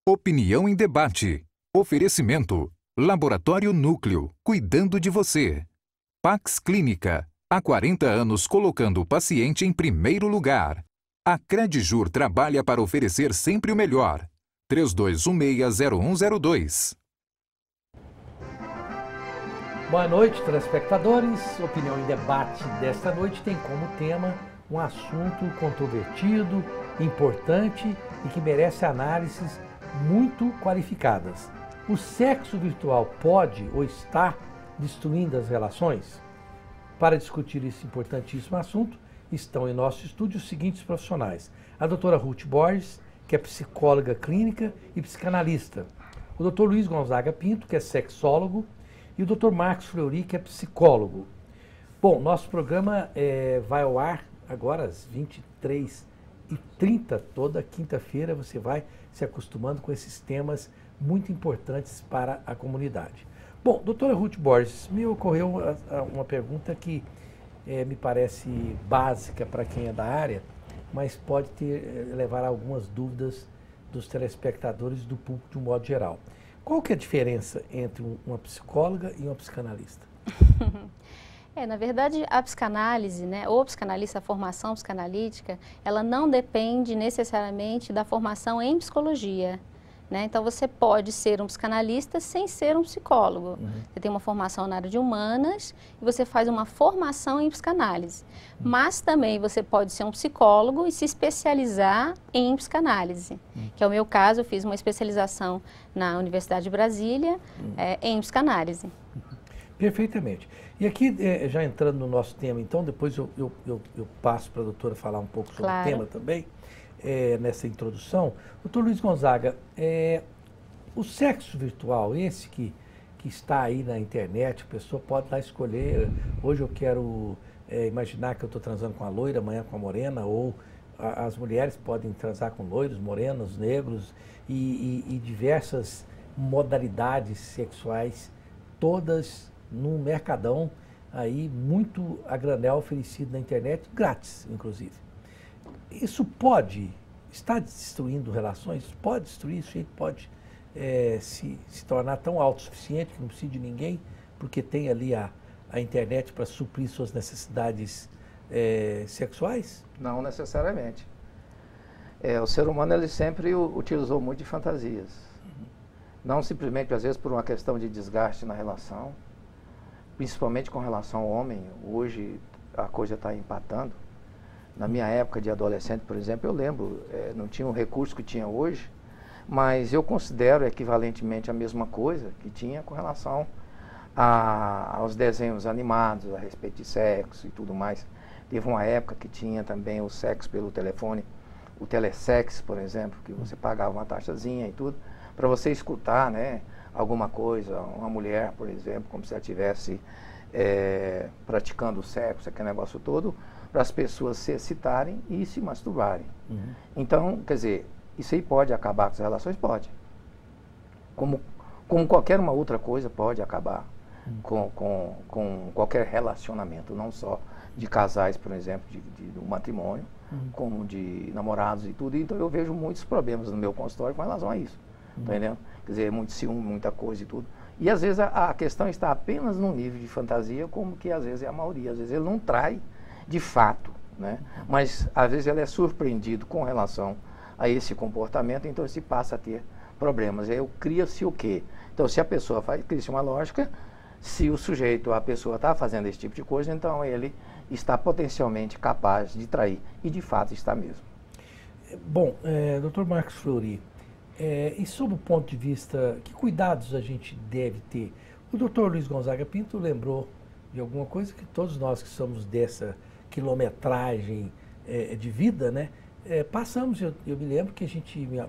Opinião em debate. Oferecimento. Laboratório Núcleo, cuidando de você. Pax Clínica, há 40 anos colocando o paciente em primeiro lugar. A Credjur trabalha para oferecer sempre o melhor. 3216-0102. Boa noite, telespectadores. Opinião em debate desta noite tem como tema um assunto controvertido, importante e que merece análises muito qualificadas. O sexo virtual pode ou está destruindo as relações? Para discutir esse importantíssimo assunto, estão em nosso estúdio os seguintes profissionais. A doutora Ruth Borges, que é psicóloga clínica e psicanalista. O doutor Luiz Gonzaga Pinto, que é sexólogo. E o doutor Marcos Fleury, que é psicólogo. Bom, nosso programa vai ao ar agora às 23h30, toda quinta-feira. Você vai se acostumando com esses temas muito importantes para a comunidade. Bom, doutora Ruth Borges, me ocorreu uma pergunta que me parece básica para quem é da área, mas pode levar a algumas dúvidas dos telespectadores, do público de um modo geral. Qual que é a diferença entre uma psicóloga e uma psicanalista? Na verdade, a psicanálise, ou psicanalista, a formação psicanalítica, ela não depende necessariamente da formação em psicologia. Então, você pode ser um psicanalista sem ser um psicólogo. Você tem uma formação na área de humanas e você faz uma formação em psicanálise. Mas também você pode ser um psicólogo e se especializar em psicanálise. Que é o meu caso, eu fiz uma especialização na Universidade de Brasília em psicanálise. Perfeitamente. E aqui, já entrando no nosso tema, então, depois eu passo para a doutora falar um pouco sobre o tema também. Nessa introdução, doutor Luiz Gonzaga, o sexo virtual, esse que está aí na internet, a pessoa pode lá escolher, hoje eu quero imaginar que eu estou transando com a loira, amanhã com a morena, ou as mulheres podem transar com loiros, morenos, negros e diversas modalidades sexuais, todas num mercadão aí muito a granel oferecido na internet, grátis, inclusive. Isso está destruindo relações? Pode destruir, isso aí pode se tornar tão autossuficiente que não precisa de ninguém, porque tem ali a internet para suprir suas necessidades sexuais? Não necessariamente. O ser humano ele sempre utilizou muito de fantasias. Não simplesmente, às vezes, por uma questão de desgaste na relação, principalmente com relação ao homem. Hoje a coisa está empatando. Na minha época de adolescente, por exemplo, eu lembro, não tinha o recurso que tinha hoje, mas eu considero equivalentemente a mesma coisa que tinha com relação aos desenhos animados, a respeito de sexo e tudo mais. Teve uma época que tinha também o sexo pelo telefone, o telesex, por exemplo, que você pagava uma taxazinha e tudo, para você escutar, alguma coisa, uma mulher, por exemplo, como se ela estivesse praticando o sexo, aquele negócio todo, para as pessoas se excitarem e se masturbarem. Então, quer dizer, isso aí pode acabar com as relações? Pode. Como qualquer uma outra coisa pode acabar com qualquer relacionamento, não só de casais, por exemplo, do matrimônio, como de namorados e tudo. Então eu vejo muitos problemas no meu consultório com relação a isso. Tá entendendo? Quer dizer, muito ciúme, muita coisa e tudo. E às vezes a questão está apenas no nível de fantasia, como que às vezes é a maioria. Às vezes ele não trai de fato, mas às vezes ele é surpreendido com relação a esse comportamento, então ele se passa a ter problemas. Aí cria-se o quê? Então, se a pessoa cria-se uma lógica, se o sujeito, a pessoa está fazendo esse tipo de coisa, então ele está potencialmente capaz de trair, e de fato está mesmo. Bom, doutor Marcos Fleury, e sob o ponto de vista, que cuidados a gente deve ter? O doutor Luiz Gonzaga Pinto lembrou de alguma coisa que todos nós que somos dessa quilometragem de vida, passamos. Eu me lembro que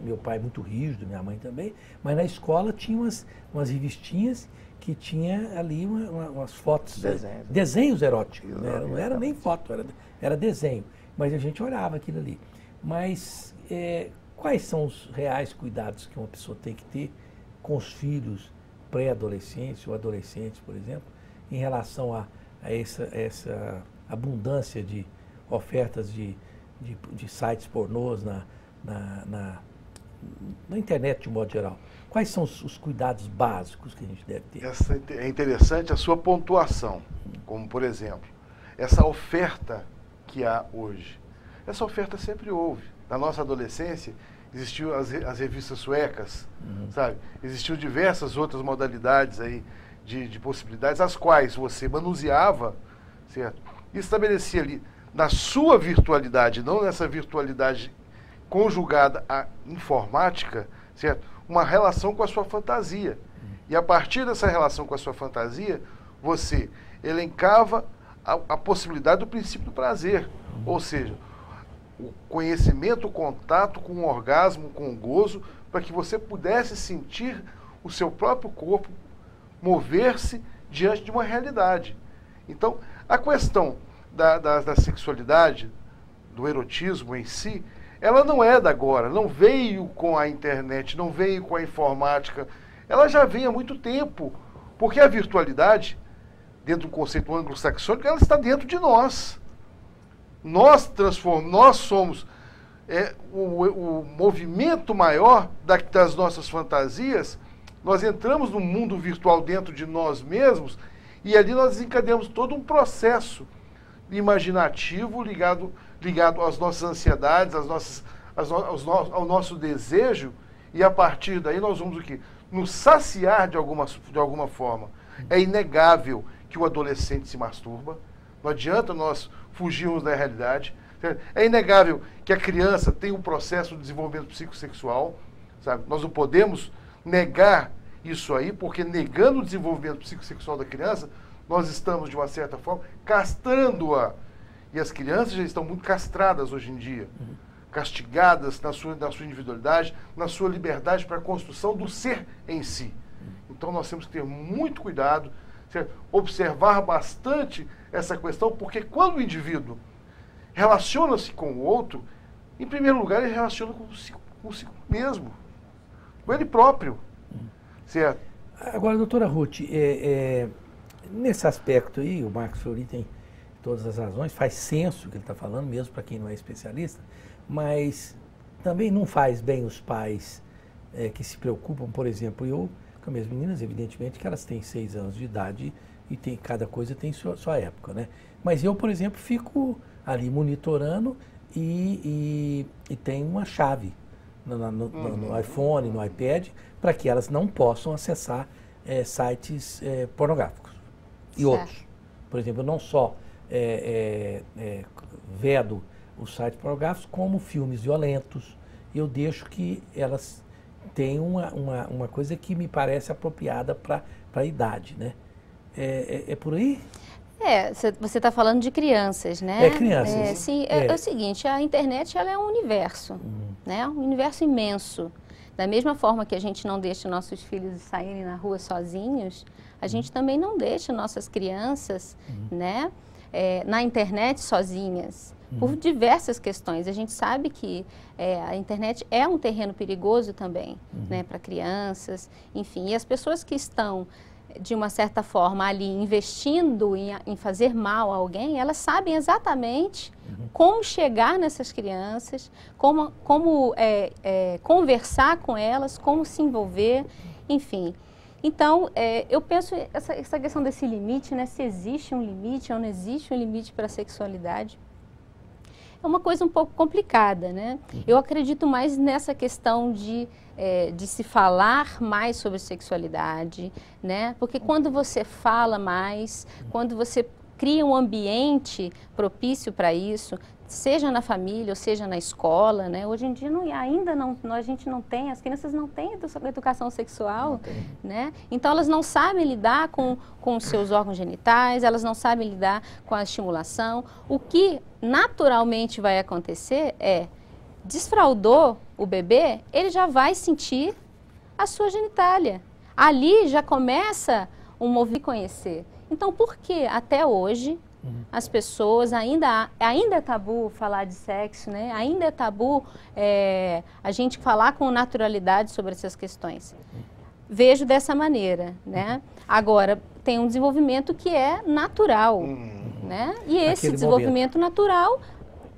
meu pai muito rígido, minha mãe também, mas na escola tinha umas revistinhas que tinha ali umas fotos, desenhos eróticos, não era nem foto, era desenho, mas a gente olhava aquilo ali. Mas quais são os reais cuidados que uma pessoa tem que ter com os filhos pré-adolescentes ou adolescentes, por exemplo, em relação a essa abundância de ofertas de sites pornôs na internet de modo geral, quais são os cuidados básicos que a gente deve ter? É interessante a sua pontuação, como por exemplo, essa oferta que há hoje. Essa oferta sempre houve. Na nossa adolescência, existiam as revistas suecas, sabe? Existiam diversas outras modalidades aí de possibilidades, as quais você manuseava, certo? E estabelecia ali, na sua virtualidade, não nessa virtualidade conjugada à informática, certo? Uma relação com a sua fantasia. E a partir dessa relação com a sua fantasia, você elencava a possibilidade do princípio do prazer. Ou seja, o conhecimento, o contato com o orgasmo, com o gozo, para que você pudesse sentir o seu próprio corpo mover-se diante de uma realidade. Então, a questão da sexualidade, do erotismo em si, ela não é da agora, não veio com a internet, não veio com a informática, ela já vem há muito tempo, porque a virtualidade, dentro do conceito anglo-saxônico, ela está dentro de nós. Nós somos o movimento maior das nossas fantasias, nós entramos no mundo virtual dentro de nós mesmos e ali nós desencadeamos todo um processo imaginativo ligado às nossas ansiedades, ao nosso desejo, e a partir daí nós vamos o quê? Nos saciar de alguma forma. É inegável que o adolescente se masturba, não adianta nós fugirmos da realidade. É inegável que a criança tem um processo de desenvolvimento psicossexual, sabe? Nós não podemos negar isso aí, porque negando o desenvolvimento psicossexual da criança, nós estamos, de uma certa forma, castrando-a. E as crianças já estão muito castradas hoje em dia, castigadas na sua individualidade, na sua liberdade para a construção do ser em si. Então nós temos que ter muito cuidado, certo? Observar bastante essa questão, porque quando o indivíduo relaciona-se com o outro, em primeiro lugar ele relaciona consigo mesmo, com ele próprio, certo? Agora, doutora Ruth, nesse aspecto aí, o Marcos Fleury tem todas as razões, faz senso o que ele está falando, mesmo para quem não é especialista, mas também não faz bem os pais que se preocupam, por exemplo, eu com as minhas meninas, evidentemente que elas têm 6 anos de idade e cada coisa tem sua época, né? Mas eu, por exemplo, fico ali monitorando e tenho uma chave no iPhone, no iPad, para que elas não possam acessar sites pornográficos e outros. Por exemplo, eu não só vedo os sites pornográficos, como filmes violentos. Eu deixo que elas tenham uma coisa que me parece apropriada para a idade, né? É por aí? Você está falando de crianças, né? Crianças. Sim, é o seguinte, a internet ela é um universo, né? Um universo imenso. Da mesma forma que a gente não deixa nossos filhos saírem na rua sozinhos, a gente também não deixa nossas crianças, né, na internet sozinhas, por diversas questões. A gente sabe que a internet é um terreno perigoso também, né, para crianças, enfim. E as pessoas que estão, de uma certa forma, ali investindo em fazer mal a alguém, elas sabem exatamente como chegar nessas crianças, como conversar com elas, como se envolver, enfim. Então, eu penso essa questão desse limite, né? Se existe um limite ou não existe um limite para a sexualidade, é uma coisa um pouco complicada, né? Eu acredito mais nessa questão de se falar mais sobre sexualidade, né? Porque quando você fala mais, quando você cria um ambiente propício para isso, seja na família ou seja na escola, né? Hoje em dia a gente não tem, as crianças não têm educação sexual, né? Então elas não sabem lidar com os seus órgãos genitais, elas não sabem lidar com a estimulação. O que naturalmente vai acontecer desfraldou o bebê, ele já vai sentir a sua genitália. Ali já começa um movimento de conhecer. Então, por que até hoje as pessoas ainda é tabu falar de sexo, né? Ainda é tabu a gente falar com naturalidade sobre essas questões? Vejo dessa maneira, né? Agora, tem um desenvolvimento que é natural, né? E esse desenvolvimento natural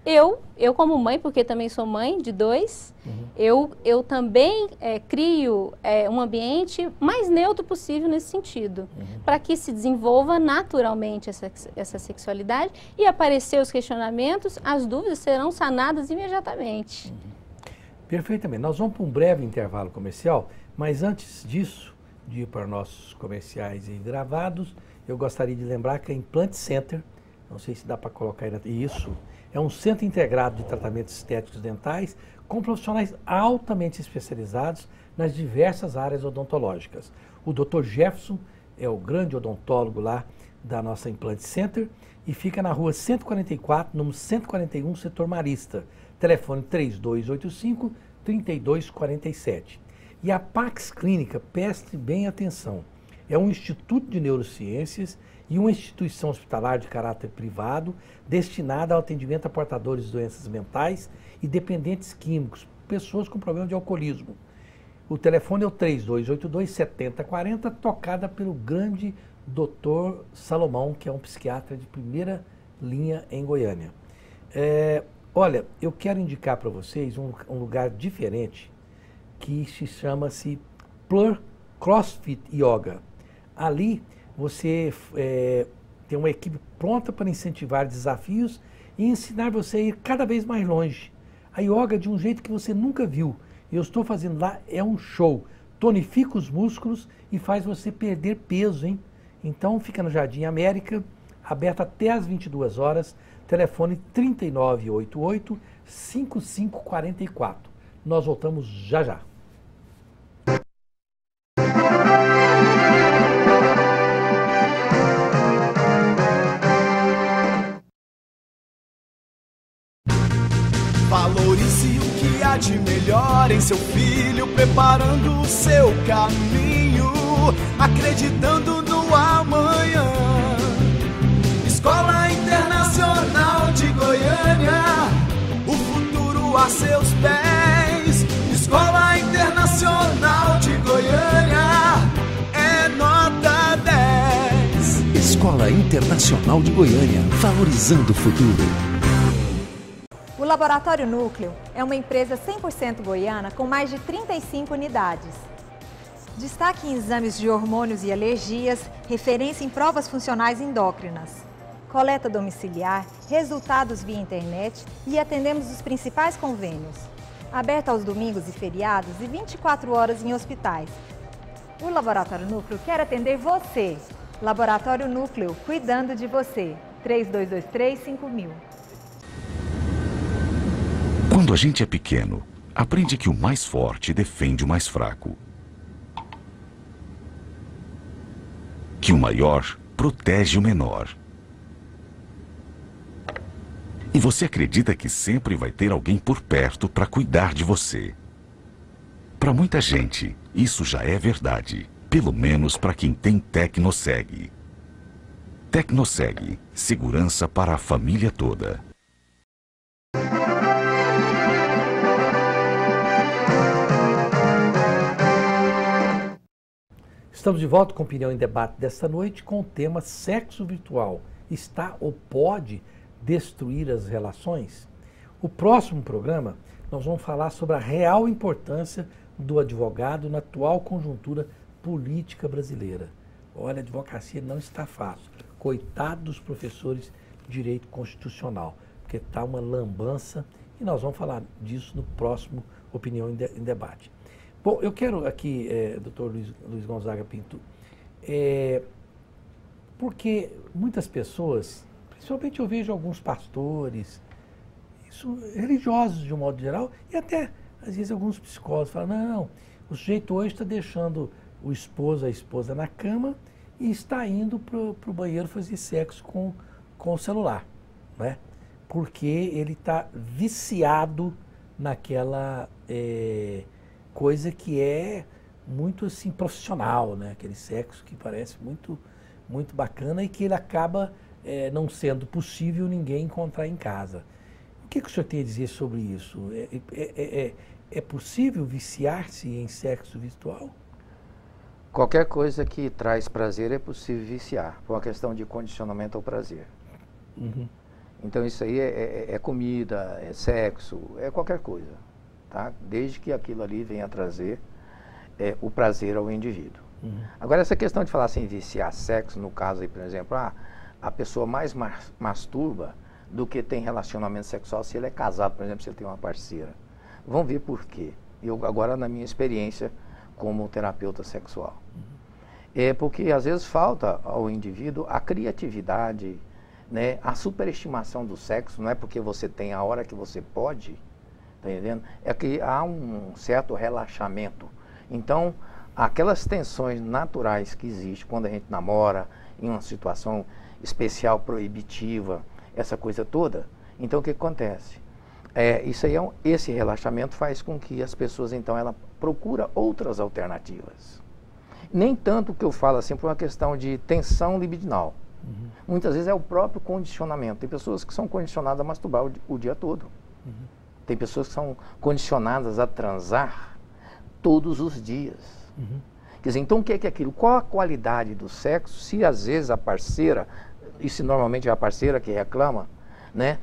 eu como mãe, porque também sou mãe de 2, eu também crio um ambiente mais neutro possível nesse sentido, para que se desenvolva naturalmente essa sexualidade e aparecer os questionamentos, as dúvidas serão sanadas imediatamente. Perfeitamente. Nós vamos para um breve intervalo comercial, mas antes disso, de ir para nossos comerciais e gravados, eu gostaria de lembrar que a Implant Center, não sei se dá para colocar aí, isso, é um centro integrado de tratamentos estéticos dentais com profissionais altamente especializados nas diversas áreas odontológicas. O Dr. Jefferson é o grande odontólogo lá da nossa Implant Center e fica na rua 144, número 141, setor Marista. Telefone 3285-3247. E a Pax Clínica, preste bem atenção, é um instituto de neurociências e uma instituição hospitalar de caráter privado destinada ao atendimento a portadores de doenças mentais e dependentes químicos, pessoas com problema de alcoolismo. O telefone é o 3282-7040, tocada pelo grande Dr. Salomão, que é um psiquiatra de primeira linha em Goiânia. Olha, eu quero indicar para vocês um lugar diferente que chama-se Plur CrossFit Yoga. Ali você tem uma equipe pronta para incentivar desafios e ensinar você a ir cada vez mais longe. A yoga de um jeito que você nunca viu. Eu estou fazendo lá, é um show. Tonifica os músculos e faz você perder peso, hein? Então fica no Jardim América, aberto até às 22 horas, telefone 3988-5544. Nós voltamos já já. Valorize o que há de melhor em seu filho, preparando o seu caminho, acreditando no amanhã. Escola Internacional de Goiânia, o futuro a seus pés. Escola Internacional de Goiânia, é nota 10. Escola Internacional de Goiânia, valorizando o futuro. O Laboratório Núcleo é uma empresa 100% goiana com mais de 35 unidades. Destaque em exames de hormônios e alergias, referência em provas funcionais endócrinas. Coleta domiciliar, resultados via internet e atendemos os principais convênios. Aberto aos domingos e feriados e 24 horas em hospitais. O Laboratório Núcleo quer atender você. Laboratório Núcleo, cuidando de você. 3223-5000. Quando a gente é pequeno, aprende que o mais forte defende o mais fraco. Que o maior protege o menor. E você acredita que sempre vai ter alguém por perto para cuidar de você. Para muita gente, isso já é verdade. Pelo menos para quem tem Tecnoseg. Tecnoseg, segurança para a família toda. Estamos de volta com Opinião em Debate desta noite com o tema sexo virtual. Está ou pode destruir as relações? O próximo programa nós vamos falar sobre a real importância do advogado na atual conjuntura política brasileira. Olha, a advocacia não está fácil. Coitado dos professores de direito constitucional, porque está uma lambança e nós vamos falar disso no próximo Opinião em Debate. Bom, eu quero aqui, doutor Luiz Gonzaga Pinto, porque muitas pessoas, principalmente eu vejo alguns pastores, religiosos de um modo geral, e até, às vezes, alguns psicólogos falam, não, o sujeito hoje está deixando o esposo, a esposa na cama e está indo para o banheiro fazer sexo com o celular, né? Porque ele está viciado naquela coisa que é muito assim profissional, né? Aquele sexo que parece muito, muito bacana e que ele acaba não sendo possível ninguém encontrar em casa. O que o senhor tem a dizer sobre isso? É possível viciar-se em sexo virtual? Qualquer coisa que traz prazer é possível viciar, por uma questão de condicionamento ao prazer. Uhum. Então isso aí é comida, é sexo, é qualquer coisa, tá? Desde que aquilo ali venha trazer o prazer ao indivíduo. Agora essa questão de falar assim, viciar sexo, no caso aí, por exemplo, a pessoa mais masturba do que tem relacionamento sexual se ele é casado, por exemplo, se ele tem uma parceira. Vamos ver por quê. Eu agora na minha experiência como terapeuta sexual. É porque às vezes falta ao indivíduo a criatividade, né, a superestimação do sexo. Não é porque você tem a hora que você pode, tá entendendo? É que há um certo relaxamento. Então, aquelas tensões naturais que existem quando a gente namora, em uma situação especial, proibitiva, essa coisa toda, então o que acontece? Isso aí esse relaxamento faz com que as pessoas, então, ela procura outras alternativas. Nem tanto que eu falo assim por uma questão de tensão libidinal. Muitas vezes é o próprio condicionamento. Tem pessoas que são condicionadas a masturbar o dia todo. Tem pessoas que são condicionadas a transar todos os dias. Quer dizer, então o que é aquilo? Qual a qualidade do sexo se às vezes a parceira, e se normalmente é a parceira que reclama, né,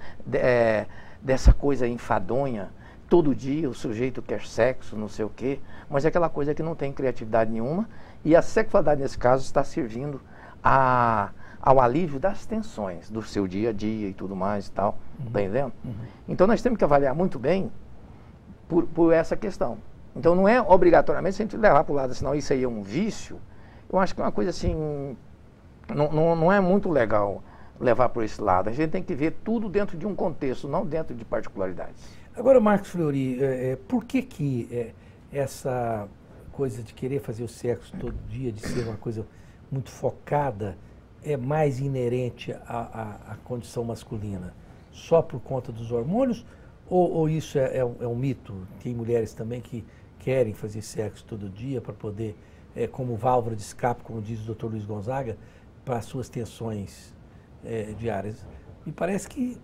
dessa coisa enfadonha, todo dia o sujeito quer sexo, não sei o quê, mas é aquela coisa que não tem criatividade nenhuma, e a sexualidade nesse caso está servindo ao alívio das tensões do seu dia a dia e tudo mais e tal, tá entendendo? Então nós temos que avaliar muito bem por essa questão. Então não é obrigatoriamente se a gente levar para o lado, senão isso aí é um vício. Eu acho que é uma coisa assim, não é muito legal levar por esse lado. A gente tem que ver tudo dentro de um contexto, não dentro de particularidades. Agora, Marcos Fleury, por que essa coisa de querer fazer o sexo todo dia, de ser uma coisa muito focada, é mais inerente à condição masculina? Só por conta dos hormônios? Ou isso é um mito? Tem mulheres também que querem fazer sexo todo dia para poder, como válvula de escape, como diz o Dr. Luiz Gonzaga, para as suas tensões diárias. Me parece que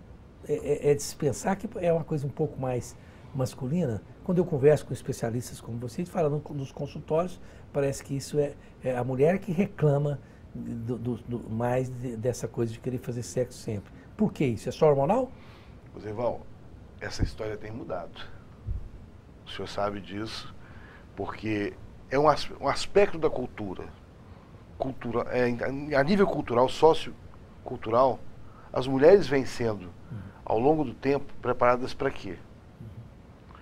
de se pensar que é uma coisa um pouco mais masculina. Quando eu converso com especialistas como vocês, falando nos consultórios, parece que isso é a mulher que reclama mais dessa coisa de querer fazer sexo sempre. Por que isso? É só hormonal? Zerval, essa história tem mudado. O senhor sabe disso, porque é um aspecto da cultura. A nível cultural, sociocultural, as mulheres vêm sendo, ao longo do tempo, preparadas para quê?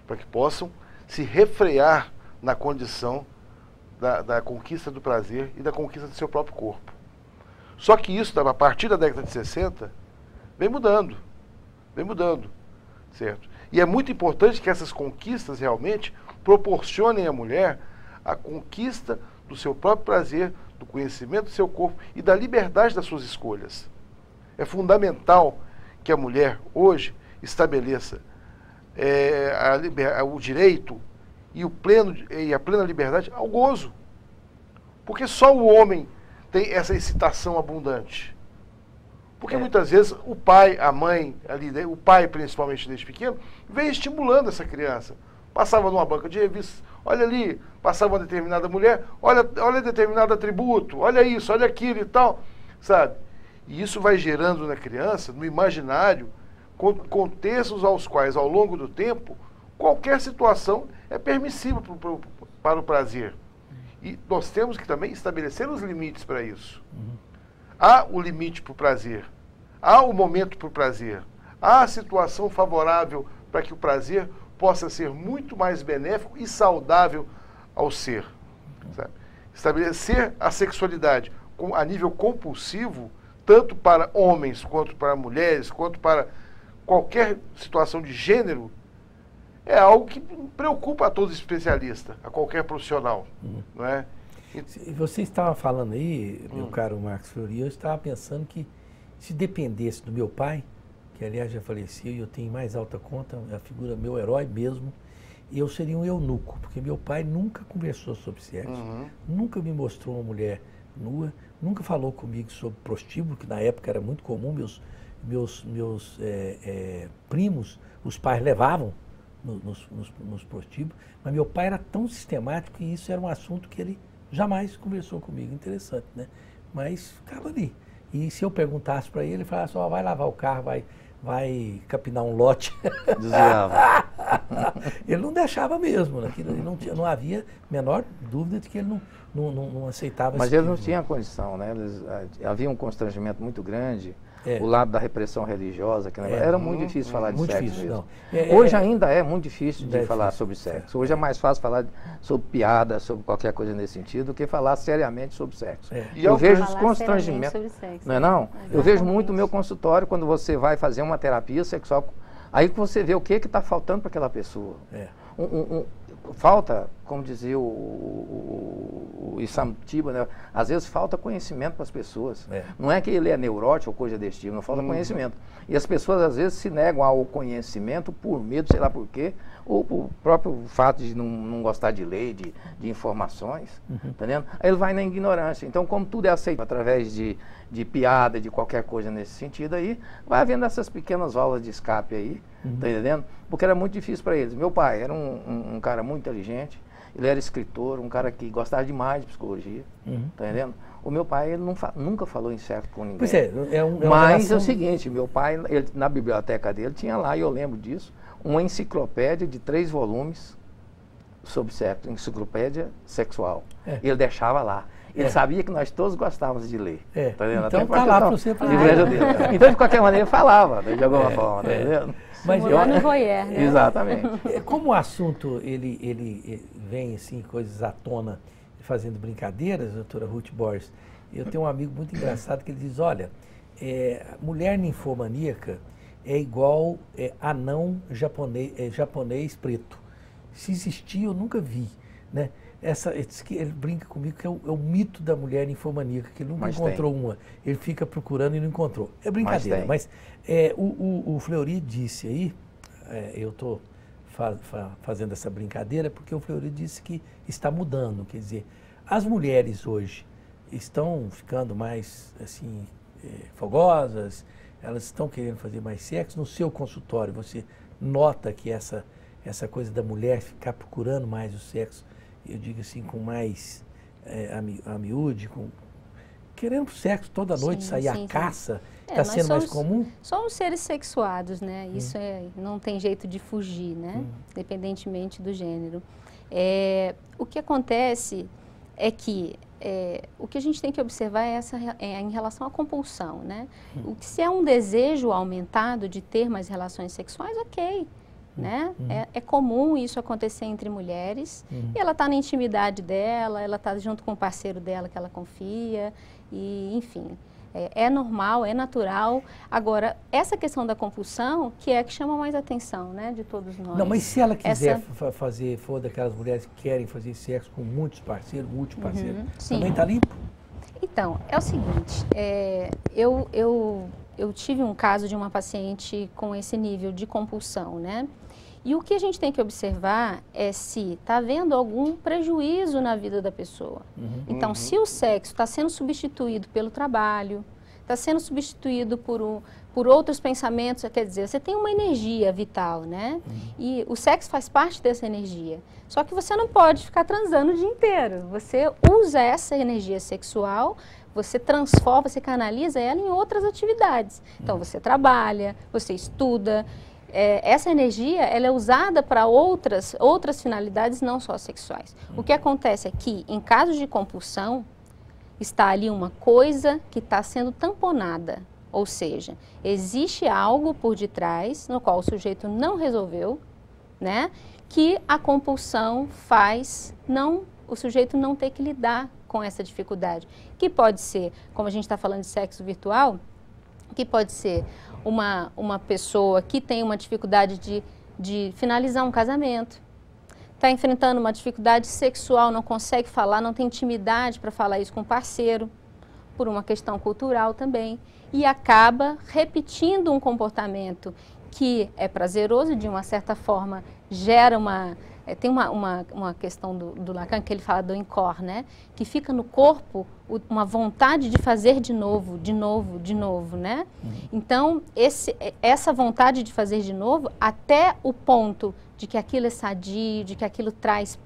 Para que possam se refrear na condição da conquista do prazer e da conquista do seu próprio corpo. Só que isso, a partir da década de 60, vem mudando, certo? E é muito importante que essas conquistas realmente proporcionem à mulher a conquista do seu próprio prazer, do conhecimento do seu corpo e da liberdade das suas escolhas. É fundamental que a mulher hoje estabeleça o direito e a plena liberdade ao gozo. Porque só o homem tem essa excitação abundante. Porque muitas vezes o pai, a mãe, o pai principalmente desde pequeno, vem estimulando essa criança. Passava numa banca de revistas, olha ali, passava uma determinada mulher, olha determinado atributo, olha isso, olha aquilo e tal, sabe? E isso vai gerando na criança, no imaginário, contextos aos quais, ao longo do tempo, qualquer situação é permissível para o prazer. E nós temos que também estabelecer os limites para isso. Há o limite para o prazer, há o momento para o prazer, há a situação favorável para que o prazer possa ser muito mais benéfico e saudável ao ser. Sabe? Estabelecer a sexualidade a nível compulsivo, tanto para homens, quanto para mulheres, quanto para qualquer situação de gênero, é algo que preocupa a todo especialista, a qualquer profissional. Não é? Você estava falando aí, meu caro Marcos Fleury, eu estava pensando que se dependesse do meu pai, que aliás já faleceu e eu tenho mais alta conta, a figura, meu herói mesmo, eu seria um eunuco, porque meu pai nunca conversou sobre sexo, nunca me mostrou uma mulher nua, nunca falou comigo sobre prostíbulo, que na época era muito comum, meus primos, os pais levavam nos prostíbulos, mas meu pai era tão sistemático que isso era um assunto que ele jamais conversou comigo. Interessante, né? Mas ficava ali. E se eu perguntasse para ele falasse, vai lavar o carro, vai capinar um lote. Desviava. Ele não deixava mesmo, né? Não havia a menor dúvida de que ele não aceitava. Mas ele não tinha condição, né? Havia um constrangimento muito grande. O lado da repressão religiosa, que era muito difícil falar de sexo mesmo. Hoje ainda é muito difícil de falar sobre sexo. Hoje é mais fácil falar sobre piada, sobre qualquer coisa nesse sentido, do que falar seriamente sobre sexo. E eu vejo os constrangimentos. Não é não? Eu vejo muito no meu consultório, quando você vai fazer uma terapia sexual, aí que você vê o que está faltando para aquela pessoa. Falta, como dizia o Issam Tiba, né? Às vezes falta conhecimento para as pessoas. Não é que ele é neurótico ou coisa desse tipo, não falta conhecimento. E as pessoas às vezes se negam ao conhecimento por medo, sei lá por quê, ou por próprio fato de não gostar de lei, de informações, entendendo? Aí ele vai na ignorância. Então, como tudo é aceito através de piada, de qualquer coisa nesse sentido aí, vai havendo essas pequenas válvulas de escape aí, tá entendendo? Porque era muito difícil para eles. Meu pai era um cara muito inteligente, ele era escritor, um cara que gostava demais de psicologia, tá entendendo? O meu pai, ele nunca falou em sexo com ninguém. Pois Mas é o seguinte, meu pai, na biblioteca dele, tinha lá, e eu lembro disso, uma enciclopédia de 3 volumes sobre sexo, enciclopédia sexual. E ele deixava lá. Ele sabia que nós todos gostávamos de ler. Tá vendo? Então tá lá para você Então, de qualquer maneira, falava, de alguma forma, tá vendo? Mas no voyeur, né? Exatamente. Como o assunto, ele vem, assim, coisas à tona, fazendo brincadeiras, doutora Ruth Borges, eu tenho um amigo muito engraçado que ele diz, olha, mulher ninfomaníaca é igual anão japonês preto. Se existir, eu nunca vi, né? Ele brinca comigo que é o mito da mulher ninfomaníaca, que ele nunca encontrou uma. Ele fica procurando e não encontrou. É brincadeira, mas o Fleury disse aí, eu estou fazendo essa brincadeira porque o Fleury disse que está mudando, quer dizer, as mulheres hoje estão ficando mais, assim, fogosas, elas estão querendo fazer mais sexo. No seu consultório, você nota que essa coisa da mulher ficar procurando mais o sexo, eu digo assim, com mais a miúde, querendo sexo toda noite, sair à caça, está sendo mais comum? Somos seres sexuados, né? Isso não tem jeito de fugir, né? Independentemente do gênero. O que acontece é que o que a gente tem que observar é em relação à compulsão, né? Se é um desejo aumentado de ter mais relações sexuais, ok. Né? É comum isso acontecer entre mulheres, e ela está na intimidade dela, ela está junto com o parceiro dela que ela confia, e enfim, é normal, é natural. Agora, essa questão da compulsão, que é a que chama mais atenção, né, de todos nós. Não, mas se ela quiser for daquelas mulheres que querem fazer sexo com muitos parceiros, multiparceiros, também está limpo? Então, é o seguinte, eu tive um caso de uma paciente com esse nível de compulsão, né? E o que a gente tem que observar é se está havendo algum prejuízo na vida da pessoa. Então, se o sexo está sendo substituído pelo trabalho, está sendo substituído por outros pensamentos, quer dizer, você tem uma energia vital, né? E o sexo faz parte dessa energia. Só que você não pode ficar transando o dia inteiro. Você usa essa energia sexual, você transforma, você canaliza ela em outras atividades. Então, você trabalha, você estuda. Essa energia, ela é usada para outras finalidades, não só sexuais. O que acontece é que, em casos de compulsão, está ali uma coisa que está sendo tamponada. Ou seja, existe algo por detrás, no qual o sujeito não resolveu, né? Que a compulsão faz o sujeito não ter que lidar com essa dificuldade. Que pode ser, como a gente está falando de sexo virtual, que pode ser uma pessoa que tem uma dificuldade de finalizar um casamento, está enfrentando uma dificuldade sexual, não consegue falar, não tem intimidade para falar isso com o parceiro, por uma questão cultural também, e acaba repetindo um comportamento que é prazeroso, de uma certa forma gera tem uma questão do Lacan, que ele fala do encore, né? Que fica no corpo uma vontade de fazer de novo, né? Então, essa vontade de fazer de novo, até o ponto de que aquilo é sadio, de que aquilo traz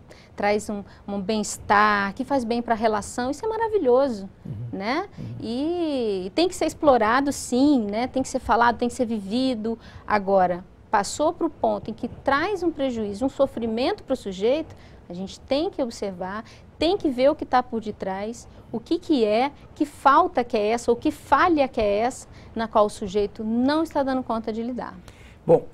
um bem-estar, que faz bem para a relação, isso é maravilhoso, né? E tem que ser explorado, sim, né? Tem que ser falado, tem que ser vivido. Agora, passou para o ponto em que traz um prejuízo, um sofrimento para o sujeito, a gente tem que observar, tem que ver o que está por detrás, o que é, que falta que é essa, ou que falha que é essa, na qual o sujeito não está dando conta de lidar. Bom,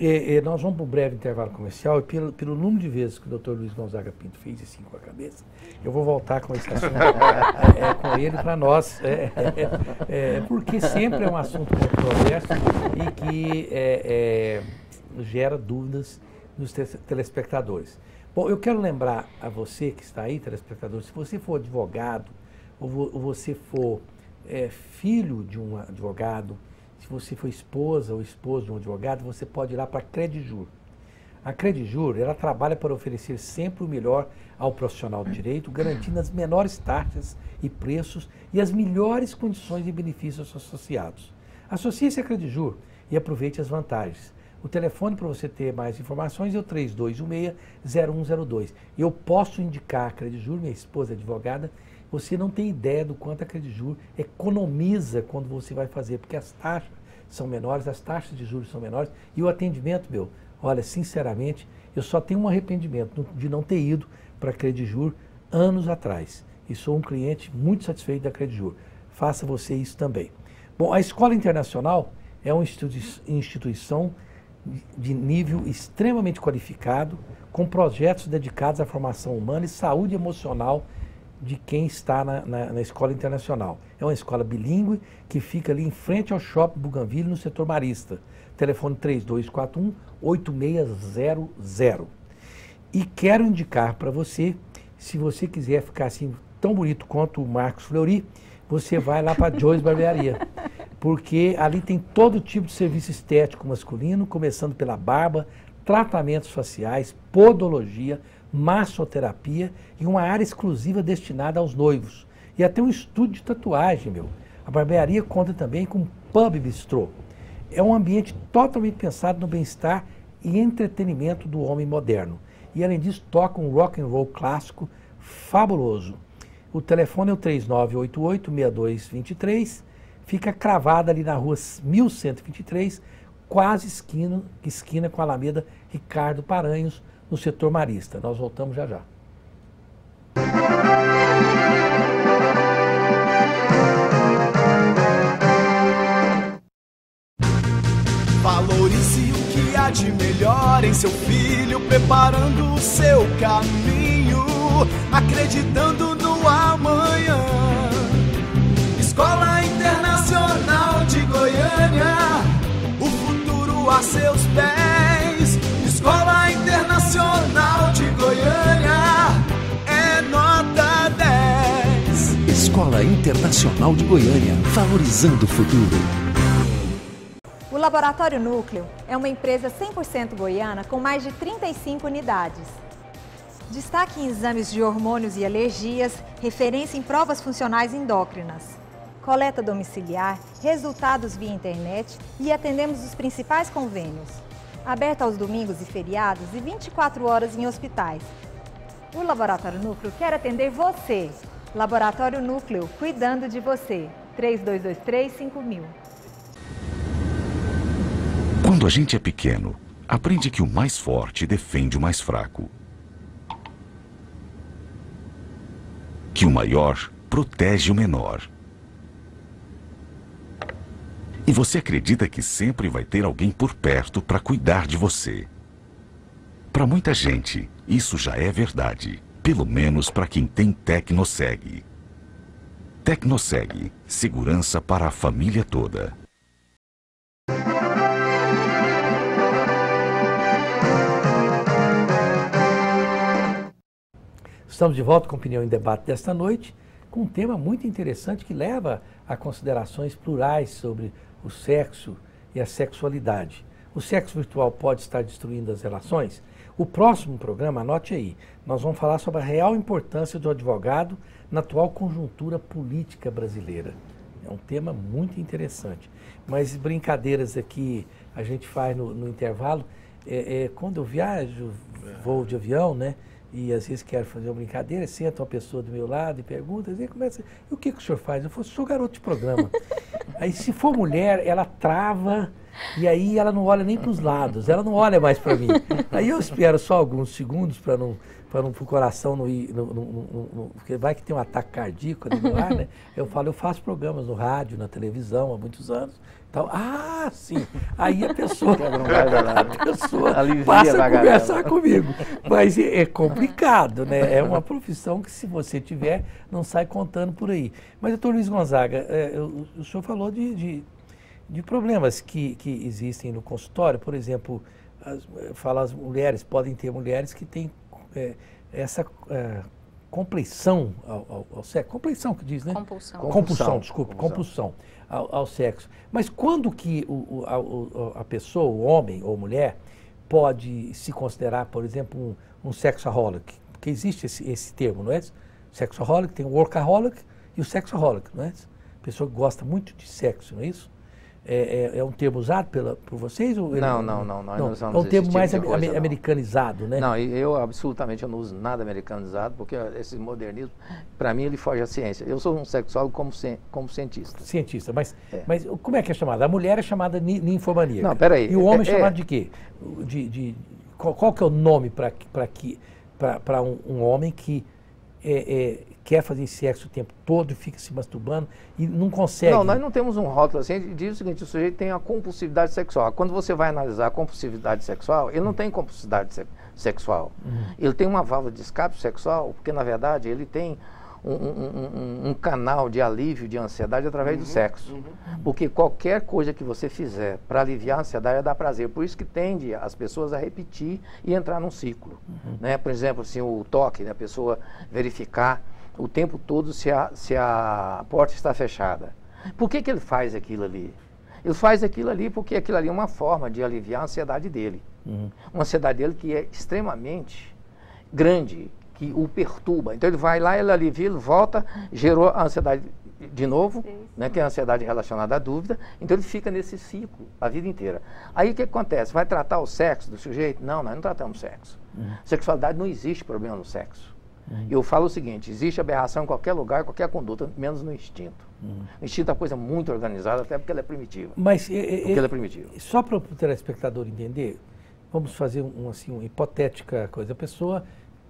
nós vamos para um breve intervalo comercial e pelo número de vezes que o Dr. Luiz Gonzaga Pinto fez assim com a cabeça, eu vou voltar com esse assunto com ele para nós, porque sempre é um assunto controverso e que gera dúvidas nos telespectadores. Bom, eu quero lembrar a você que está aí, telespectador, se você for advogado ou você for filho de um advogado, se você for esposa ou esposo de um advogado, você pode ir lá para a Credijur. A Credijur, ela trabalha para oferecer sempre o melhor ao profissional do direito, garantindo as menores taxas e preços e as melhores condições e benefícios associados. Associe-se à Credijur e aproveite as vantagens. O telefone para você ter mais informações é o 3216-0102. Eu posso indicar a Credijur, minha esposa é advogada. Você não tem ideia do quanto a Credijur economiza quando você vai fazer, porque as taxas são menores, as taxas de juros são menores e o atendimento, olha, sinceramente, eu só tenho um arrependimento de não ter ido para a Credijur anos atrás. E sou um cliente muito satisfeito da Credijur. Faça você isso também. Bom, a Escola Internacional é uma instituição de nível extremamente qualificado, com projetos dedicados à formação humana e saúde emocional de quem está na Escola Internacional. É uma escola bilíngue que fica ali em frente ao Shopping Bougainville, no setor marista. Telefone 3241-8600. E quero indicar para você, se você quiser ficar assim tão bonito quanto o Marcos Fleury, você vai lá para a Joyce Barbearia. Porque ali tem todo tipo de serviço estético masculino, começando pela barba, tratamentos faciais, podologia, massoterapia e uma área exclusiva destinada aos noivos. E até um estúdio de tatuagem, A barbearia conta também com pub bistrô. É um ambiente totalmente pensado no bem-estar e entretenimento do homem moderno. E além disso, toca um rock and roll clássico fabuloso. O telefone é o 3988-6223, fica cravada ali na rua 1123, quase esquina com a Alameda Ricardo Paranhos, no setor marista. Nós voltamos já já. Valorize o que há de melhor em seu filho, preparando o seu caminho, acreditando no amanhã. Escola Internacional de Goiânia, o futuro a seus pés. Escola Internacional de Goiânia é nota 10. Escola Internacional de Goiânia, valorizando o futuro. O Laboratório Núcleo é uma empresa 100% goiana com mais de 35 unidades. Destaque em exames de hormônios e alergias, referência em provas funcionais endócrinas. Coleta domiciliar, resultados via internet e atendemos os principais convênios. Aberto aos domingos e feriados e 24 horas em hospitais. O Laboratório Núcleo quer atender você. Laboratório Núcleo, cuidando de você. 3223-5000. Quando a gente é pequeno, aprende que o mais forte defende o mais fraco. Que o maior protege o menor. E você acredita que sempre vai ter alguém por perto para cuidar de você. Para muita gente, isso já é verdade. Pelo menos para quem tem Tecnoseg. Tecnoseg, segurança para a família toda. Estamos de volta com Opinião em Debate desta noite, com um tema muito interessante que leva a considerações plurais sobre o sexo e a sexualidade. O sexo virtual pode estar destruindo as relações? O próximo programa, anote aí, nós vamos falar sobre a real importância do advogado na atual conjuntura política brasileira. É um tema muito interessante. Mas brincadeiras aqui a gente faz no intervalo. Quando eu viajo, voo de avião, né? E às vezes quero fazer uma brincadeira, senta uma pessoa do meu lado e pergunta, e começa, e o que o senhor faz? Eu falo, sou garoto de programa. Aí se for mulher, ela trava e aí ela não olha nem para os lados, ela não olha mais para mim. Aí eu espero só alguns segundos para o coração não ir, porque vai que tem um ataque cardíaco ali no ar, né? Eu falo, eu faço programas no rádio, na televisão há muitos anos. Então, sim. Aí a pessoa passa a conversar comigo. Mas é complicado, né? É uma profissão que, se você tiver, não sai contando por aí. Mas, doutor Luiz Gonzaga, o senhor falou de problemas que existem no consultório. Por exemplo, as mulheres, podem ter mulheres que têm essa compleição ao sexo. Compleição que diz, né? Compulsão, desculpa, compulsão ao sexo. Mas quando que a pessoa, o homem ou mulher, pode se considerar, por exemplo, um sexaholic? Porque existe esse termo, não é? Sexaholic, tem o workaholic e o sexaholic, não é? Pessoa que gosta muito de sexo, não é isso? É um termo usado por vocês? Ou não, nós não usamos é um termo mais tipo coisa, americanizado, né? Não, eu absolutamente eu não uso nada americanizado, porque esse modernismo, para mim, ele foge à ciência. Eu sou um sexólogo como cientista. Cientista, mas como é que é chamado? A mulher é chamada ninfomaníaca. Não, peraí. E o homem é chamado de quê? Qual que é o nome para um homem que quer fazer sexo o tempo todo e fica se masturbando e não consegue? Não, nós não temos um rótulo assim. Diz o seguinte, o sujeito tem a compulsividade sexual. Quando você vai analisar a compulsividade sexual, ele não tem compulsividade sexual. Ele tem uma válvula de escape sexual, porque, na verdade, ele tem um canal de alívio de ansiedade através do sexo. Porque qualquer coisa que você fizer para aliviar a ansiedade dá prazer. Por isso que tende as pessoas a repetir e entrar num ciclo. Né? Por exemplo, assim, o toque, né? A pessoa verificar o tempo todo se a porta está fechada. Por que ele faz aquilo ali? Ele faz aquilo ali porque aquilo ali é uma forma de aliviar a ansiedade dele. Uma ansiedade dele que é extremamente grande, que o perturba. Então ele vai lá, ele alivia, ele volta, gerou a ansiedade de novo, né, que é a ansiedade relacionada à dúvida. Então ele fica nesse ciclo a vida inteira. Aí o que acontece? Vai tratar o sexo do sujeito? Não, nós não tratamos sexo. Sexualidade não existe problema no sexo. Eu falo o seguinte, existe aberração em qualquer lugar, qualquer conduta, menos no instinto. O instinto é uma coisa muito organizada, até porque ela é primitiva. Mas ela é primitiva. Só para o telespectador entender, vamos fazer uma hipotética coisa. A pessoa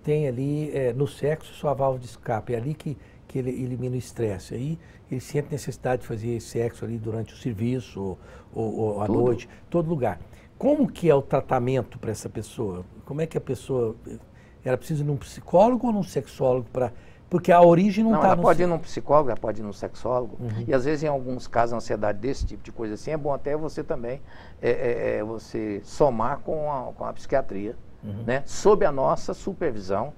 tem ali no sexo sua válvula de escape, é ali que ele elimina o estresse. Aí ele sente necessidade de fazer sexo ali durante o serviço ou à noite, todo lugar. Como que é o tratamento para essa pessoa? Como é que a pessoa... Ela precisa de um psicólogo ou de um sexólogo para... Porque a origem não está... Ela pode ir num psicólogo, ela pode ir num sexólogo. E às vezes, em alguns casos, a ansiedade desse tipo de coisa assim, é bom até você também você somar com a psiquiatria, né? Sob a nossa supervisão.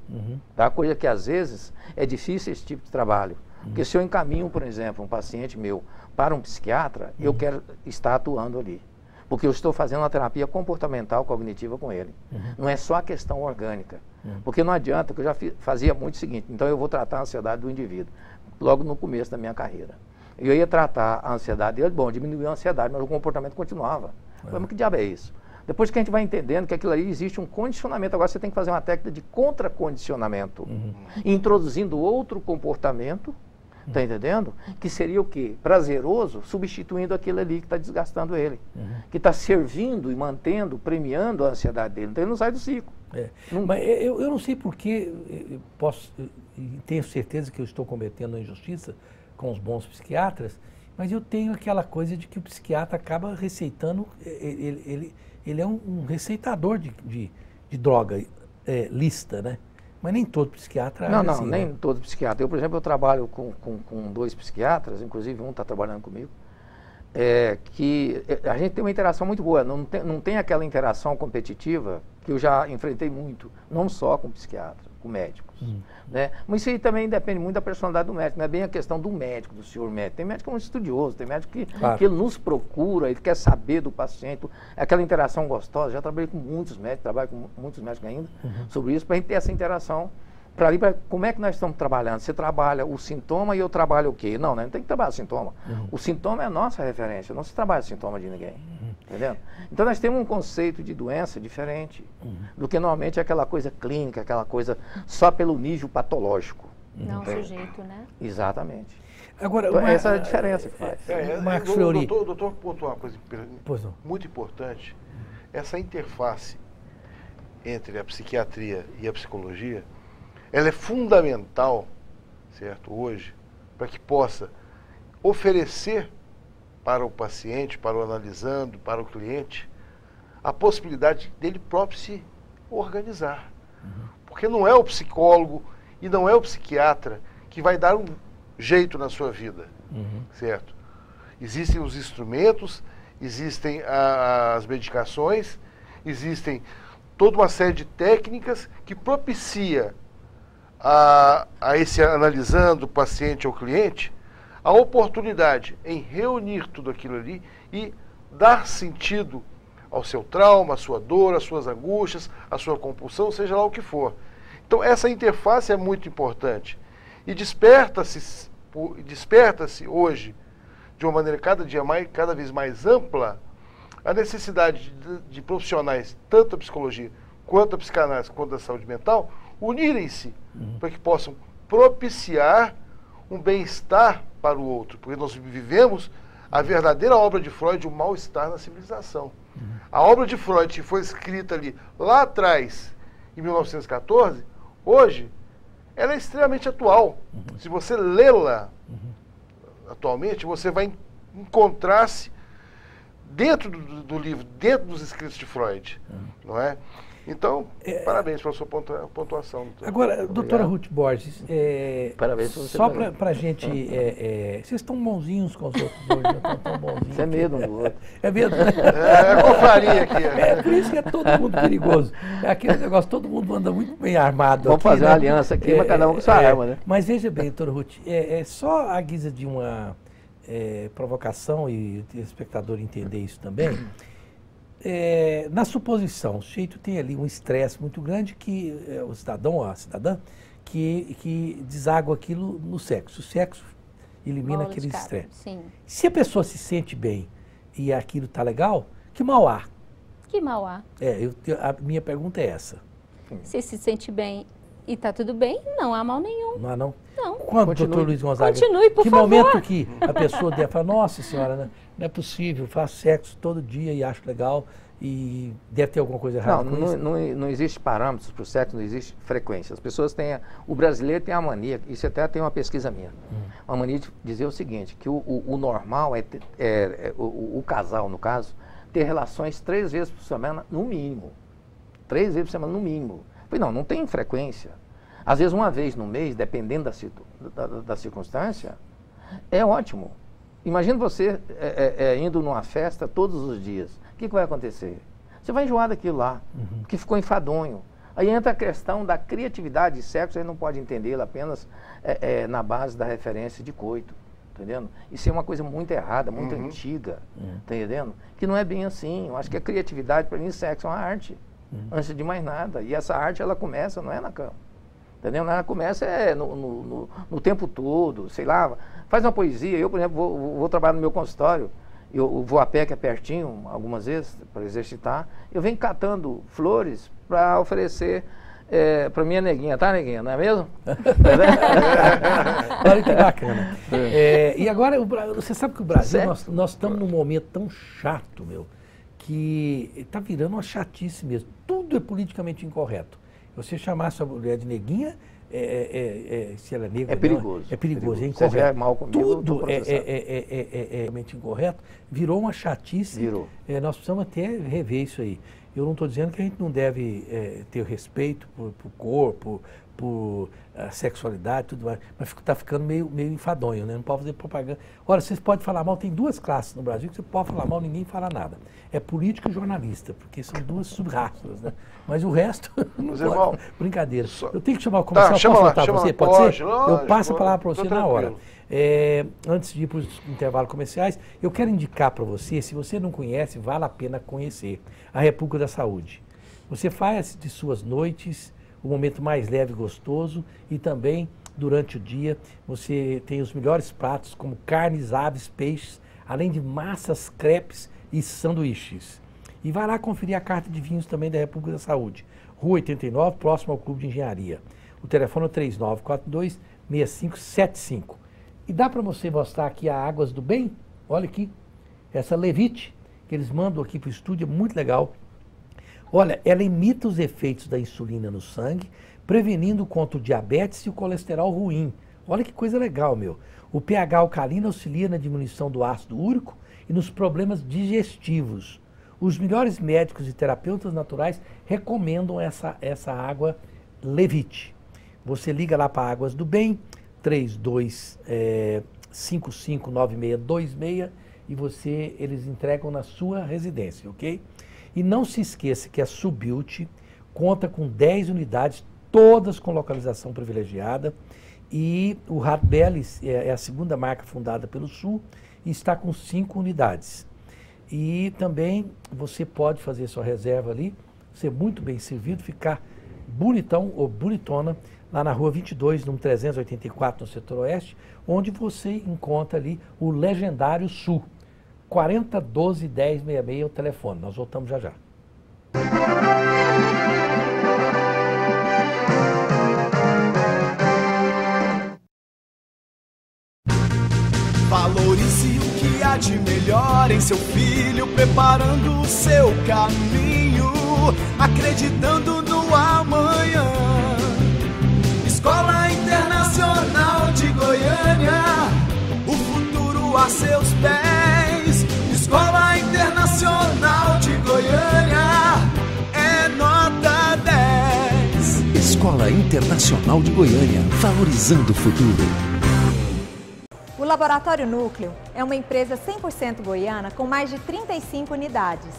Tá? Coisa que às vezes é difícil esse tipo de trabalho. Porque se eu encaminho, por exemplo, um paciente meu para um psiquiatra, eu quero estar atuando ali. Porque eu estou fazendo uma terapia comportamental cognitiva com ele. Não é só a questão orgânica. Porque não adianta, que eu já fazia muito o seguinte, então eu vou tratar a ansiedade do indivíduo, logo no começo da minha carreira. Eu ia tratar a ansiedade dele, diminuiu a ansiedade, mas o comportamento continuava. Mas que diabo é isso? Depois que a gente vai entendendo que aquilo ali existe um condicionamento, agora você tem que fazer uma técnica de contracondicionamento, introduzindo outro comportamento, está entendendo? Que seria o quê? Prazeroso, substituindo aquilo ali que está desgastando ele. Que está servindo e mantendo, premiando a ansiedade dele. Então ele não sai do ciclo. Mas eu não sei porque, tenho certeza que eu estou cometendo uma injustiça com os bons psiquiatras, mas eu tenho aquela coisa de que o psiquiatra acaba receitando, ele é um receitador de droga lista, né? Mas nem todo psiquiatra... Não, nem todo psiquiatra. Eu, por exemplo, eu trabalho com 2 psiquiatras, inclusive um está trabalhando comigo, que a gente tem uma interação muito boa, não tem aquela interação competitiva que eu já enfrentei muito, não só com psiquiatra, médicos. Né? Mas isso aí também depende muito da personalidade do médico, não é bem a questão do médico, do senhor médico. Tem médico que é um estudioso, tem médico que ele nos procura, ele quer saber do paciente, aquela interação gostosa. Já trabalhei com muitos médicos, trabalho com muitos médicos ainda sobre isso, para a gente ter essa interação. Como é que nós estamos trabalhando? Você trabalha o sintoma e eu trabalho o quê? Não, né? Não tem que trabalhar o sintoma. O sintoma é a nossa referência, não se trabalha o sintoma de ninguém. Entendeu? Então nós temos um conceito de doença diferente do que normalmente é aquela coisa clínica, aquela coisa só pelo nível patológico. Não, sujeito, né? Exatamente. Agora, então, essa é a diferença que faz. Marcos Fleury. O doutor pontuou uma coisa muito importante. Essa interface entre a psiquiatria e a psicologia, ela é fundamental, certo, hoje, para que possa oferecer para o paciente, para o analisando, para o cliente, a possibilidade dele próprio se organizar. Porque não é o psicólogo e não é o psiquiatra que vai dar um jeito na sua vida, certo? Existem os instrumentos, existem as medicações, existem toda uma série de técnicas que propicia a esse analisando o paciente ou cliente a oportunidade em reunir tudo aquilo ali e dar sentido ao seu trauma, à sua dor, às suas angústias, à sua compulsão, seja lá o que for. Então essa interface é muito importante e desperta-se hoje de uma maneira cada vez mais ampla a necessidade de profissionais, tanto da psicologia quanto da psicanálise, quanto da saúde mental, unirem-se para que possam propiciar um bem-estar para o outro, porque nós vivemos a verdadeira obra de Freud, o mal-estar na civilização. A obra de Freud, que foi escrita ali lá atrás, em 1914, hoje, ela é extremamente atual. Se você lê-la atualmente, você vai encontrar-se dentro do livro, dentro dos escritos de Freud, não é? Então, parabéns pela sua pontuação. Doutor. Agora, doutora Ruth Borges, parabéns só para a gente... vocês estão bonzinhos com os outros hoje, não estão tão bonzinhos. Isso é medo um do outro. É medo, né? É confraria aqui. É por isso que é todo mundo perigoso. É aquele negócio, todo mundo anda muito bem armado. Vamos aqui, fazer uma aliança aqui, mas cada um com sua arma, né? Mas veja bem, doutora Ruth, só a guisa de uma provocação e o espectador entender isso também... na suposição, o sujeito tem ali um estresse muito grande que o cidadão ou a cidadã que deságua aquilo no sexo. O sexo elimina aquele estresse. Se a pessoa se sente bem e aquilo está legal, que mal há? Que mal há? A minha pergunta é essa. Se sente bem e está tudo bem, não há mal nenhum. Não há não? Não. Quando, doutor Luiz Gonzaga? Continue, por favor. Que momento que a pessoa deve falar, nossa senhora, não é possível, faço sexo todo dia e acho legal e deve ter alguma coisa errada com isso? Não existe parâmetros para o sexo, não existe frequência. As pessoas têm, o brasileiro tem a mania, isso até tem uma pesquisa minha, uma mania de dizer o seguinte, que o normal o casal, no caso, ter relações 3 vezes por semana, no mínimo. 3 vezes por semana, no mínimo. Não tem frequência. Às vezes, uma vez no mês, dependendo da circunstância, é ótimo. Imagina você indo numa festa todos os dias. O que vai acontecer? Você vai enjoar daquilo lá, que ficou enfadonho. Aí entra a questão da criatividade de sexo, ele não pode entendê-la apenas na base da referência de coito. Entendendo? Isso é uma coisa muito errada, muito antiga. Tá entendendo? Que não é bem assim. Eu acho que a criatividade, para mim, sexo é uma arte. Antes de mais nada. E essa arte, ela começa, não é na cama. Entendeu? Ela começa no tempo todo, sei lá. Faz uma poesia. Eu, por exemplo, vou trabalhar no meu consultório. Eu vou a pé, que é pertinho, algumas vezes, para exercitar. Eu venho catando flores para oferecer para minha neguinha. Tá, neguinha? Não é mesmo? Olha que bacana. E agora, você sabe que o Brasil, nós estamos num momento tão chato, que está virando uma chatice mesmo. Tudo é politicamente incorreto. Você chamar sua mulher de neguinha, se ela é negra, é perigoso. É perigoso, é incorreto. Se é mal comigo, tudo é realmente incorreto. Virou uma chatice. Virou. Nós precisamos até rever isso aí. Eu não estou dizendo que a gente não deve ter respeito por corpo, por sexualidade, tudo mais, mas está ficando meio enfadonho, né? Não pode fazer propaganda. Olha, vocês podem falar mal, tem duas classes no Brasil que você pode falar mal, ninguém fala nada. É político e jornalista, porque são duas sub-raças, né? Mas o resto, não pode. Brincadeira. Eu tenho que chamar o comercial, posso voltar para você? Pode ser? Eu passo a palavra para você na hora. Antes de ir para os intervalos comerciais, eu quero indicar para você, se você não conhece, vale a pena conhecer a República da Saúde. Você faz de suas noites o momento mais leve e gostoso, e também durante o dia você tem os melhores pratos como carnes, aves, peixes, além de massas, crepes e sanduíches. E vai lá conferir a carta de vinhos também da República da Saúde, Rua 89, próximo ao Clube de Engenharia. O telefone é 3942-6575. E dá para você mostrar aqui a Águas do Bem? Olha aqui, essa Levite, que eles mandam aqui para o estúdio, é muito legal. Olha, ela imita os efeitos da insulina no sangue, prevenindo contra o diabetes e o colesterol ruim. Olha que coisa legal, meu. O pH alcalino auxilia na diminuição do ácido úrico e nos problemas digestivos. Os melhores médicos e terapeutas naturais recomendam essa água Levite. Você liga lá para Águas do Bem, 32559626, e eles entregam na sua residência, ok? E não se esqueça que a Subilt conta com 10 unidades, todas com localização privilegiada, e o Radbelis é a segunda marca fundada pelo Sul e está com 5 unidades. E também você pode fazer sua reserva ali, ser muito bem servido, ficar bonitão ou bonitona lá na Rua 22, número 384, no setor oeste, onde você encontra ali o legendário Sul. 4012-1066 é o telefone. Nós voltamos já já. Valorize o que há de melhor em seu filho, preparando o seu caminho, acreditando no amanhã. Escola Internacional de Goiânia, o futuro a seus pés. Escola Internacional de Goiânia é nota 10. Escola Internacional de Goiânia, valorizando o futuro. O Laboratório Núcleo é uma empresa 100% goiana com mais de 35 unidades.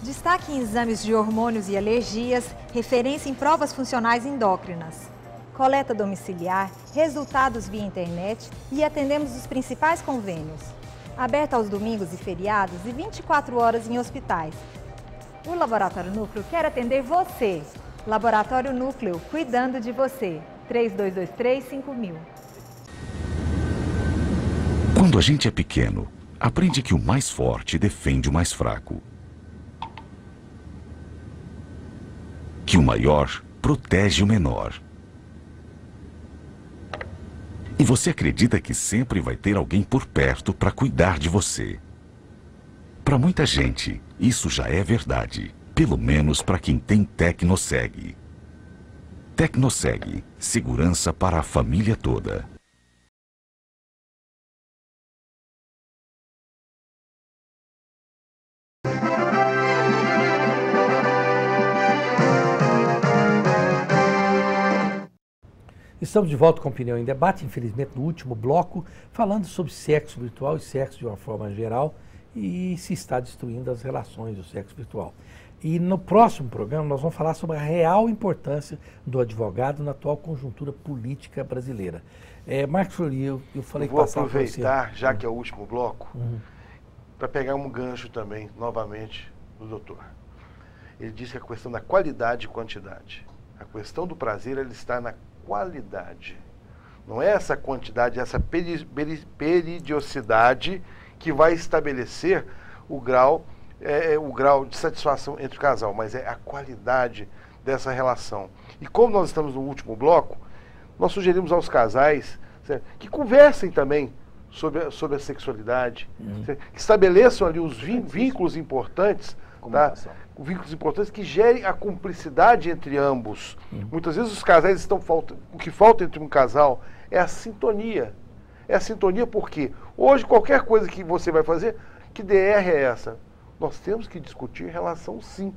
Destaque em exames de hormônios e alergias, referência em provas funcionais endócrinas. Coleta domiciliar, resultados via internet e atendemos os principais convênios. Aberto aos domingos e feriados e 24 horas em hospitais. O Laboratório Núcleo quer atender você. Laboratório Núcleo, cuidando de você. 3223-5000. Quando a gente é pequeno, aprende que o mais forte defende o mais fraco. Que o maior protege o menor. E você acredita que sempre vai ter alguém por perto para cuidar de você. Para muita gente, isso já é verdade. Pelo menos para quem tem Tecnoseg. Tecnoseg, segurança para a família toda. Estamos de volta com Opinião em Debate, infelizmente no último bloco, falando sobre sexo virtual e sexo de uma forma geral e se está destruindo as relações do sexo virtual. E no próximo programa nós vamos falar sobre a real importância do advogado na atual conjuntura política brasileira. Marcos Fleury, eu falei que passava para você. Vou aproveitar, já que é o último bloco, para pegar um gancho também, novamente, do doutor. Ele disse que a questão da qualidade e quantidade. A questão do prazer, ele está na qualidade. Não é essa quantidade, essa periodicidade que vai estabelecer o grau de satisfação entre o casal, mas é a qualidade dessa relação. E como nós estamos no último bloco, nós sugerimos aos casais, certo, que conversem também sobre a sexualidade, que estabeleçam ali os vínculos importantes, tá? Vínculos importantes que gerem a cumplicidade entre ambos. Muitas vezes os casais o que falta entre um casal é a sintonia. É a sintonia porque hoje qualquer coisa que você vai fazer, que DR é essa? Nós temos que discutir relação sim.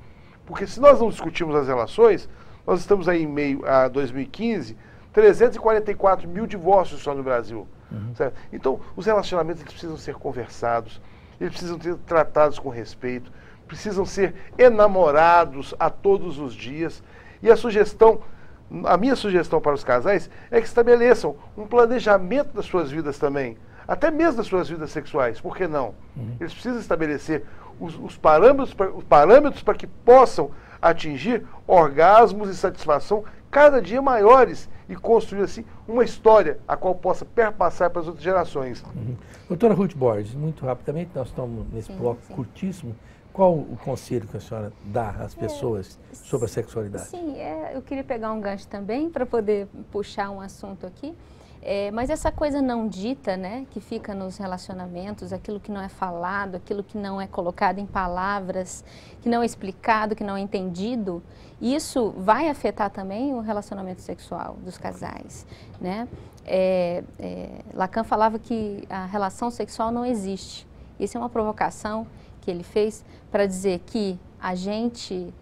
Porque se nós não discutirmos as relações, Nós estamos aí em meio a 2015, 344 mil divórcios só no Brasil. Certo? Então, os relacionamentos eles precisam ser conversados, eles precisam ser tratados com respeito, precisam ser enamorados a todos os dias. E a minha sugestão para os casais é que estabeleçam um planejamento das suas vidas também, até mesmo das suas vidas sexuais, por que não? Eles precisam estabelecer os parâmetros para que possam atingir orgasmos e satisfação cada dia maiores e construir assim uma história a qual possa perpassar para as outras gerações. Doutora Ruth Borges, muito rapidamente, nós estamos nesse bloco curtíssimo. Qual o conselho que a senhora dá às pessoas sobre a sexualidade? Sim, eu queria pegar um gancho também para poder puxar um assunto aqui. Mas essa coisa não dita, né, que fica nos relacionamentos, aquilo que não é falado, aquilo que não é colocado em palavras, que não é explicado, que não é entendido, isso vai afetar também o relacionamento sexual dos casais, né? Lacan falava que a relação sexual não existe. Isso é uma provocação que ele fez para dizer que a gente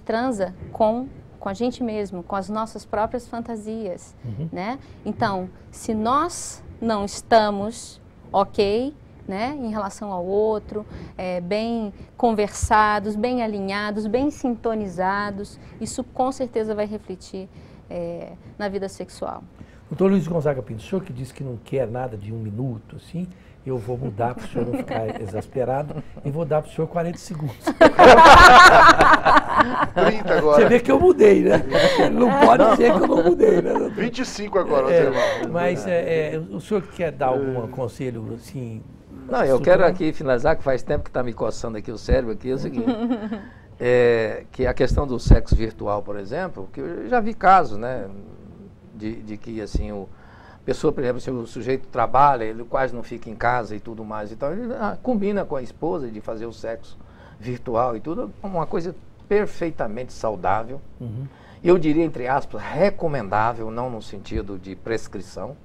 transa com a gente mesmo, com as nossas próprias fantasias, né? Então, se nós não estamos ok, né, em relação ao outro, bem conversados, bem alinhados, bem sintonizados, isso com certeza vai refletir na vida sexual. Doutor Luiz Gonzaga Pinto, o senhor que disse que não quer nada de 1 minuto, assim, eu vou mudar para o senhor não ficar exasperado e vou dar para o senhor 40 segundos. 30 agora. Você vê que eu mudei, né? Não pode ser que eu não mudei, né? 25 agora, mas o senhor quer dar algum conselho, assim? Não, eu quero aqui finalizar, que faz tempo que está me coçando aqui o cérebro, aqui, é o seguinte, que a questão do sexo virtual, por exemplo, que eu já vi casos, né, de que, assim, a pessoa, por exemplo, se o sujeito trabalha, ele quase não fica em casa e tudo mais, então ele combina com a esposa de fazer o sexo virtual e tudo, uma coisa perfeitamente saudável. Eu diria, entre aspas, recomendável, não no sentido de prescrição,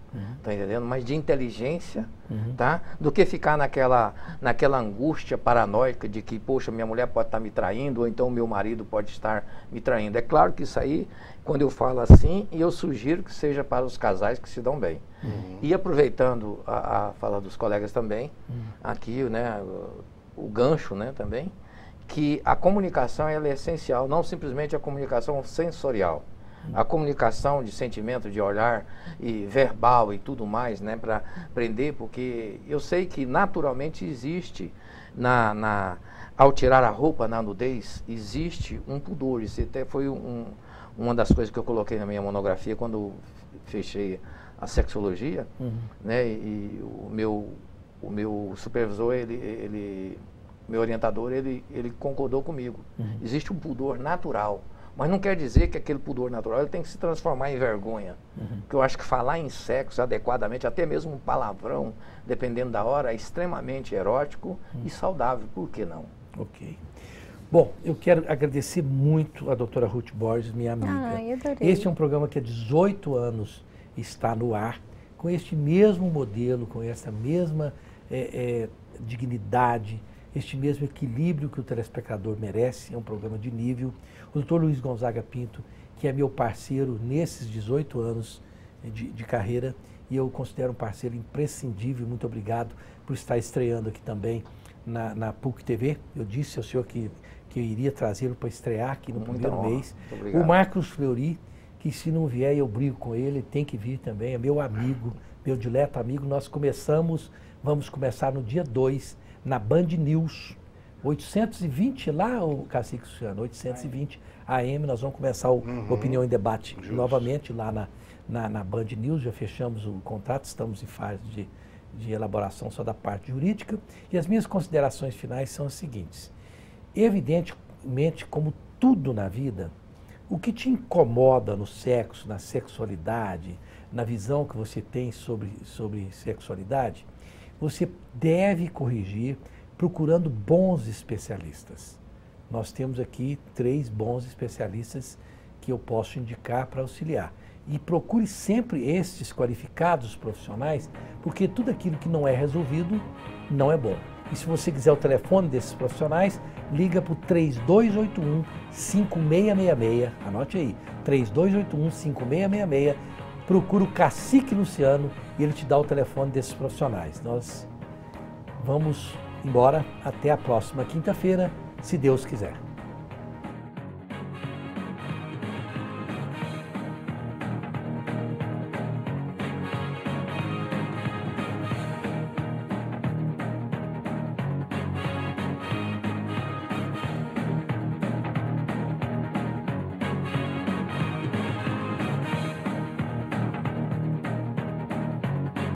tá entendendo? Mas de inteligência, tá? Do que ficar naquela angústia paranoica de que, poxa, minha mulher pode estar me traindo, ou então meu marido pode estar me traindo. É claro que isso aí, quando eu falo assim, eu sugiro que seja para os casais que se dão bem. E aproveitando a fala dos colegas também, aqui, né, o gancho, né, também, que a comunicação ela é essencial, não simplesmente a comunicação sensorial. A comunicação de sentimento, de olhar e verbal e tudo mais, né, para aprender, porque eu sei que naturalmente existe, ao tirar a roupa na nudez, existe um pudor. Isso até foi uma das coisas que eu coloquei na minha monografia quando fechei a sexologia, né, e o meu supervisor, meu orientador, ele concordou comigo. Existe um pudor natural, mas não quer dizer que aquele pudor natural ele tem que se transformar em vergonha. Porque eu acho que falar em sexo adequadamente, até mesmo um palavrão, dependendo da hora, é extremamente erótico e saudável. Por que não? Ok. Bom, eu quero agradecer muito a doutora Ruth Borges, minha amiga. Eu adorei. Este é um programa que há 18 anos está no ar, com este mesmo modelo, com essa mesma dignidade, este mesmo equilíbrio que o telespectador merece. É um programa de nível. O doutor Luiz Gonzaga Pinto, que é meu parceiro nesses 18 anos de carreira, e eu considero um parceiro imprescindível. Muito obrigado por estar estreando aqui também na PUC TV. Eu disse ao senhor que eu iria trazê-lo para estrear aqui no primeiro mês. O Marcos Fleury, que se não vier eu brigo com ele, tem que vir também, é meu amigo, meu dileto amigo. Nós vamos começar no dia 2, na Band News, 820 lá, o Cacique Luciano, 820 AM, nós vamos começar o Opinião em Debate novamente lá na Band News. Já fechamos o contrato, estamos em fase de elaboração só da parte jurídica. E as minhas considerações finais são as seguintes. Evidentemente, como tudo na vida, o que te incomoda no sexo, na sexualidade, na visão que você tem sobre sexualidade, você deve corrigir procurando bons especialistas. Nós temos aqui 3 bons especialistas que eu posso indicar para auxiliar. E procure sempre estes qualificados profissionais, porque tudo aquilo que não é resolvido não é bom. E se você quiser o telefone desses profissionais, liga para o 3281-5666. Anote aí, 3281-5666. Procura o Cacique Luciano e ele te dá o telefone desses profissionais. Nós vamos embora. Até a próxima quinta-feira, se Deus quiser.